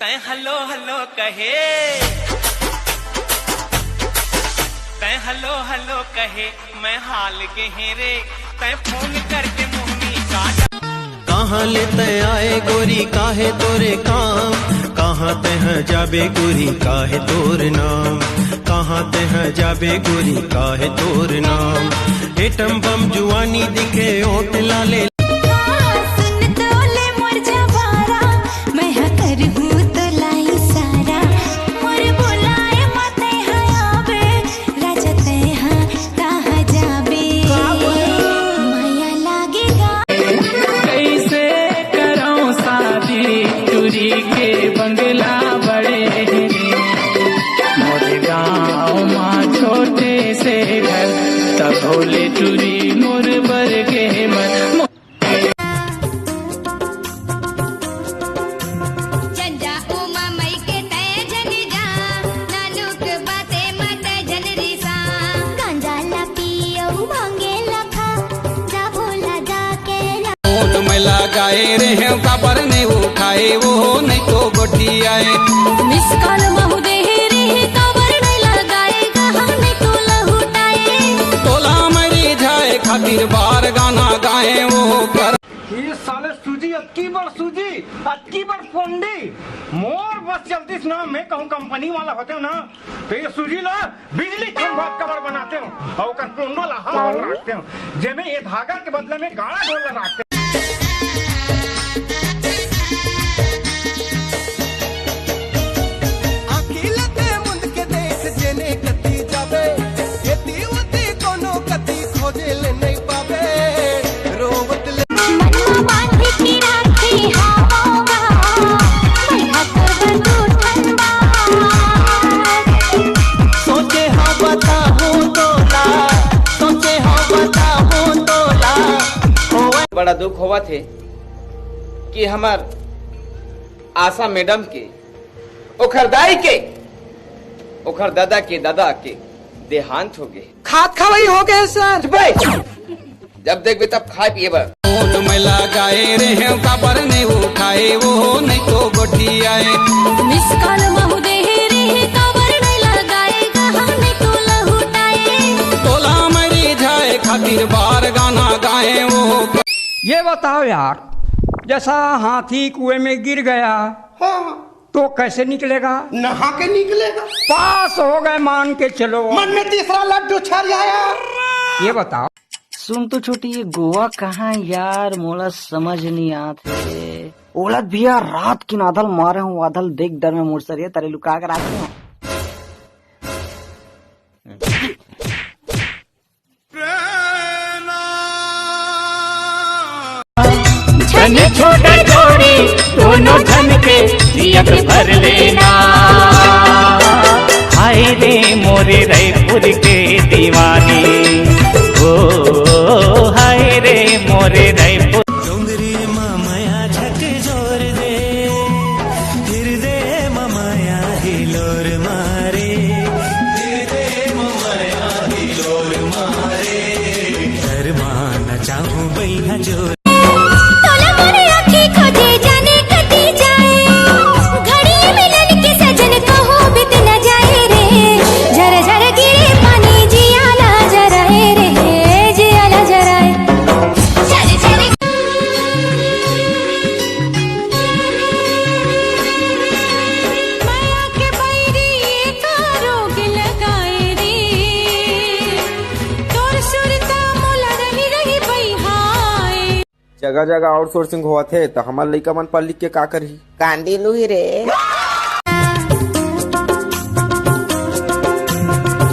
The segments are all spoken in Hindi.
तै हलो हलो कहे, तै हलो हलो कहे, मैं हाल गहरे, तै फोन करके मुहनी काटा। कहाँ लेते आए गोरी काहे तोरे काम, कहाँ ते हैं जाबे गोरी काहे तोर नाम, कहाँ ते हैं जाबे गोरी काहे तोर नाम। एटम बम जुआनी दिखे ओट लाले, बंगला बड़े मोरे गाँव माँ छोटे से घर, तब भोले टूरी मोर बरगे मन। जंजा उमा मई के तय जन जा, नानुक बाते मत जनरी सा। गांजा ला पियो भांगे लखा, जा भोला जा के ओट में लगाए रहे काबर ने उठाए वो नहीं तो गोटी आए। निष्काल महुदे रे काबर नहीं लगाए, कहाँ नहीं तो लहुटाए। तोला मरी जाए खातिर बार गाना गाए वो कर। ये साले सूजी अक्की बार सूजी अक्की बार फोंडी मोर बस चलती ना। मैं कहूँ कंपनी वाला होते हो ना, तो ये सूजी ला बिजली खंभा कवर बनाते हो और कंट्रोल ला हम रखते हो, जेमे ये धागा के बदले में गाड़ा ढोल रखते हो। बड़ा दुख हुआ थे कि हमार आशा मैडम के ओखर दाई के ओखर दादा के देहांत हो गए। खात खवाई हो गए सर। जब देखबे तब खाए पिए बा। ओट में लगाए रहे काबर ने उठाए वो नहीं तो गोटी आए। निष्काल महुदे रे काबर नहीं लगाए, कहाँ नहीं तो लहुटाए। तोला मरी जाए खातिर बार गाना गाए वो। ये बताओ यार, जैसा हाथी कुएं में गिर गया तो कैसे निकलेगा? नहा के निकलेगा। पास हो गए मान के चलो। मन में तीसरा लड्डू छर आया। ये बताओ। सुन तो छोटी, ये गोवा कहाँ यार, मोला समझ नहीं आते। ओलत भैया रात की नादल मारे हूँ, आदल देख डर में मुड़सरिया तारे लुका कर आते हूँ। छोटे जोड़ी दोनों धन के जियक भर लेना। हाय रे मोरे रायपुर के दीवानी, ओ हाय रे मोरे रायपुर। डोंगरी मामाया झक जोर दे, फिर दे मामाया हिलोर मारे, फिर दे मामाया हिलोर मारे। घर माना चाहूँ बैहा जोर जगह जगह आउटसोर्सिंग हुआ थे तो हमार लइका मन पढ़ लिख के का करही। कांडी लुही रे।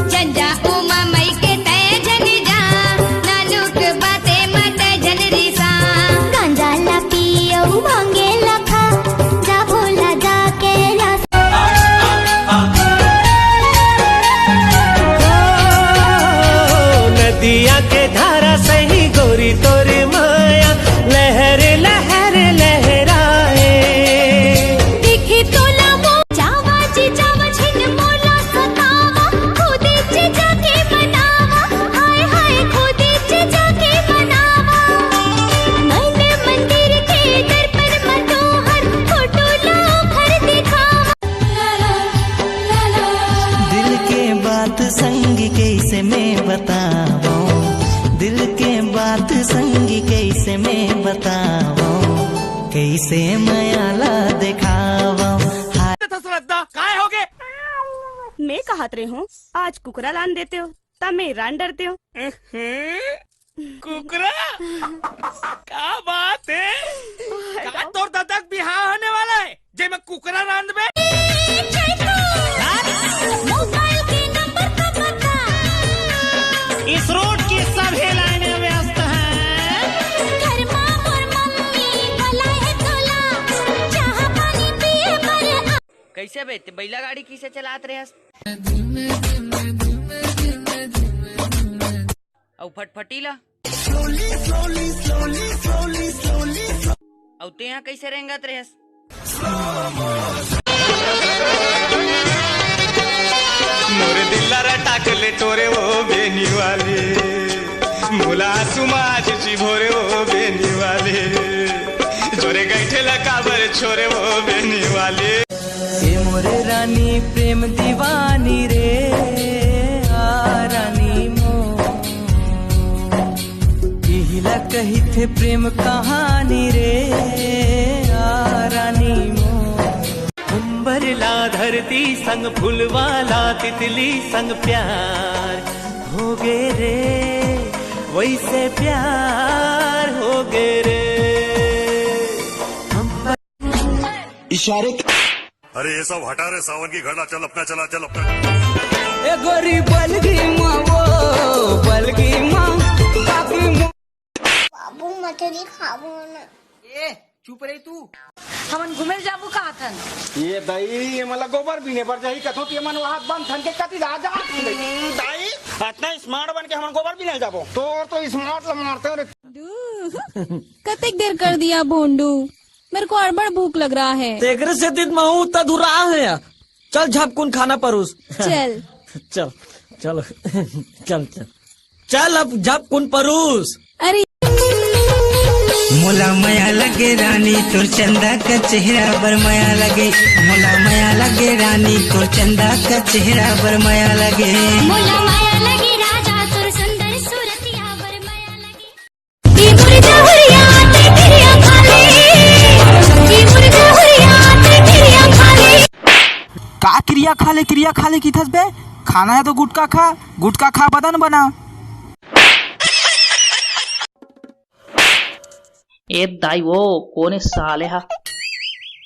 जंजा उमा मई के तय जन जा, नानुक बाते मत जनरी सा। गांजा ला पियो भांगे लखा, जा भोला जा के ला। नदिया के धारा सही गोरी तोरी माया, लहर लहर लहराए। दिखी तो बताओ कैसे मायाला दिखाओ। काय हो गए? मैं कहत रही हूँ आज कुकरा लान देते हो तब मैं ईरान डरते हो। कुकरा क्या बात है? क्या तोर दादा बिहार होने वाला है जे मैं कुकरा रांध में? इस रोड की सभी लाइनें व्यस्त हैं। कैसे बेटे बैला गाड़ी किसे चलात रहे? औ फटफटीला औ ते यहाँ कैसे रेंगत रहे? मोरे दिल टाकले तोरे वो बेनी वाले मुला सुमाज भोरे वो बेनी वाले जोरे गैठे लकाबर छोरे वो बेनी वाले। ए मोरे रानी प्रेम दीवानी रे रानी मो इहिला कही थे प्रेम कहानी रे रानी मो। उम्बरला धरती संग फुलवाला तितली संग प्यार हो गे रे वैसे प्यार हो गे रे। इशारे अरे ये सब हटा रे सावन की घड़ा चल अपना चला चल अपना। ए गोरी बलगी माँ वो बलगी माँ बाबू मछली खाबो ना। ए चुप रही तू। हमन घूमे जाबू कहा थन? ये दाई ये मला गोबर बीने पर जाई कथो कि मन वहां बन थन के कति जा दाई इतना स्मार्ट बन के हमन गोबर बीने जाबो तो स्मार्ट ल मारते रे। कतेक देर कर दिया भोंडू, मेरे को अड़बड़ भूख लग रहा है। तेगरे से दिन महू तधुरा है। चल झपकुन खाना परोस। चल चल चलो चल चल चल अब झपकुन परोस। अरे मोला माया लगे रानी तोर चंदा का चेहरा बर माया लगे। मोला माया लगे रानी तोर चंदा का चेहरा बर माया लगे। मोला माया लगी राजा तुर सुंदर सूरतिया बर माया लगी। ई मुर्गा हुरिया ते गिरिया खाले ई मुर्गा हुरिया ते गिरिया खाले। का क्रिया खाले की थस बे? खाना है तो गुटका खा बदन बना। ए दाई वो कौन साले हा?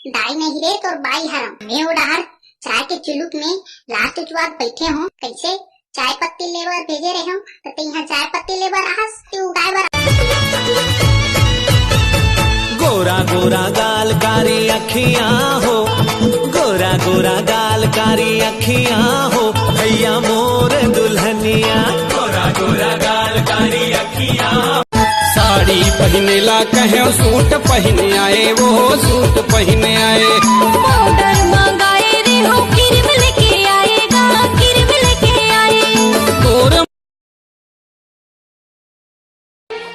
दाई नहीं रे तोर बाई हरम। मैं उड़ार चाय के चुलुक में लास्ट चुआत बैठे हूँ। कैसे चाय पत्ती लेबर भेजे रहे हूँ तो यहाँ चाय पत्ती लेबर आहस तू ड्राइवर। गोरा गोरा गाल कारी अखियां हो गोरा गोरा गाल कारी अखियां हो भैया मोर दुल्हनिया। गोरा गोरा गाल कारी अखियां साड़ी पहने ला कहे सूट पहने आए वो सूट पहने आए। पाउडर मंगाए रे हो क्रीम लेके आएगा क्रीम लेके आए। तोर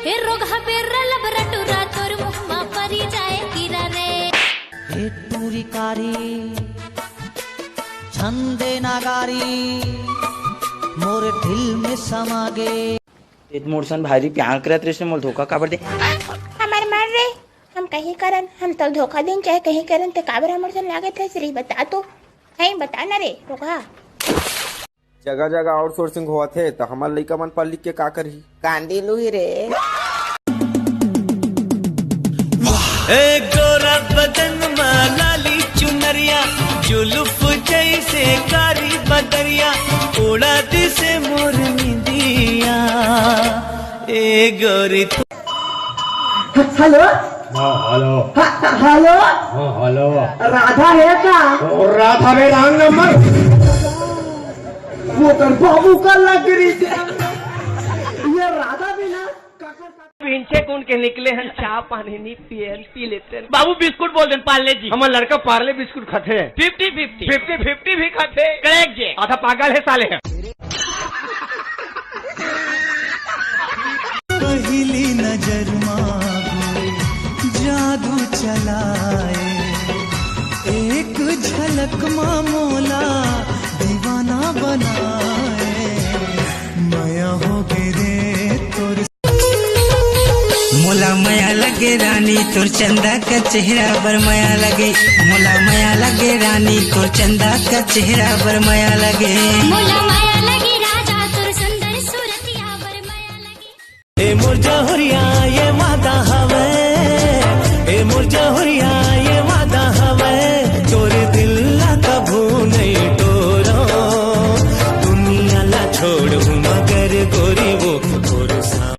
हे रोग हबेर लबरा टुरा तोर मुहमा परी जाए कीरा रे। हे टूरी कारी छंदे नागारी मोर दिल में समा गे। मोरसन भारी प्यार करत रे से मोल धोखा काबर दे। हमार मर रे हम कहीं करन हम तो धोखा दें चाहे कहीं करन ते काबर हमर सन लागत है श्री बता तो है बता ना रे रोका। जगह जगह आउटसोर्सिंग हुआ थे तो हमार लइका मन पढ़ लिख के का करही? कांदी लुही रे। ए गोरा बदन में लाली चुनरिया जुल्फ जैसे कारी बदरिया उड़ा दिसे मोर निंदिया। ए गोरी hello hello hello hello Radha है क्या? राधा में रंग नंबर वो कर बाबू का लग रही थी ये राधा भी ना पीछे कौन के निकले हैं चाह पानी नहीं पी लेते हैं। बाबू बिस्कुट बोल दें पार्ले जी। हमारा लड़का पार्ले बिस्कुट खाते हैं। 50-50 भी खाते हैं। करेक्ट जी। आधा पागल है साले हैं। पहली नजर मांगो जादू चलाए एक झलक मामोला दीवाना बनाए। माया हो गे रे तोर मोला माया लगे रानी तोर चंदा का चेहरा बर माया लगे मोला माया लगे रानी तोर चंदा का चेहरा बर माया लगे मोला माया लगी राजा तुर सुंदर सूरतिया बर माया लगी। ए मोर जहुरिया ये वादा हवे ए मोर जहुरिया ये वादा हवे तोर दिल ला कभू नहीं तोरो दुनिया ला छोड़ मगर गोरी वो तोर सा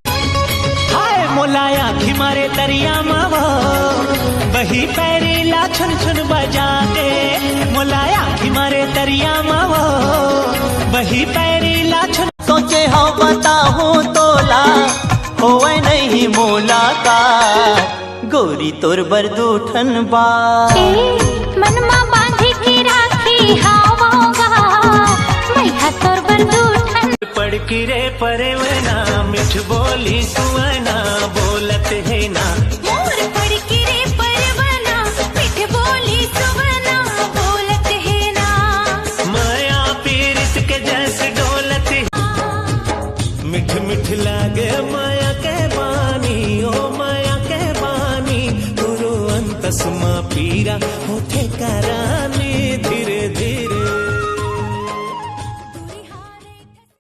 हाय मोलाया आँखी मारे दरिया मावा वही पैरी ला छुन छुन बजा दे मोलाया आँखी मारे दरिया मावा वही पैरी ला छुन सोचे हो बताऊं तोला होवे नहीं मोला का गोरी तोर बरदूठन बा मनमा बांधी की राखी हावोगा मैं तोर बंदूठन पड़ की रे परे वना मिठ बोली सुवना बोलत है ना मोर पड़ की रे परवना मिठ बोली सुवना बोलत है ना माया पीरित के जैसे डोलत मिठ मिठ लागे माया के बानी ओ माया के बानी गुरु अंतसमा पीरा होठे कर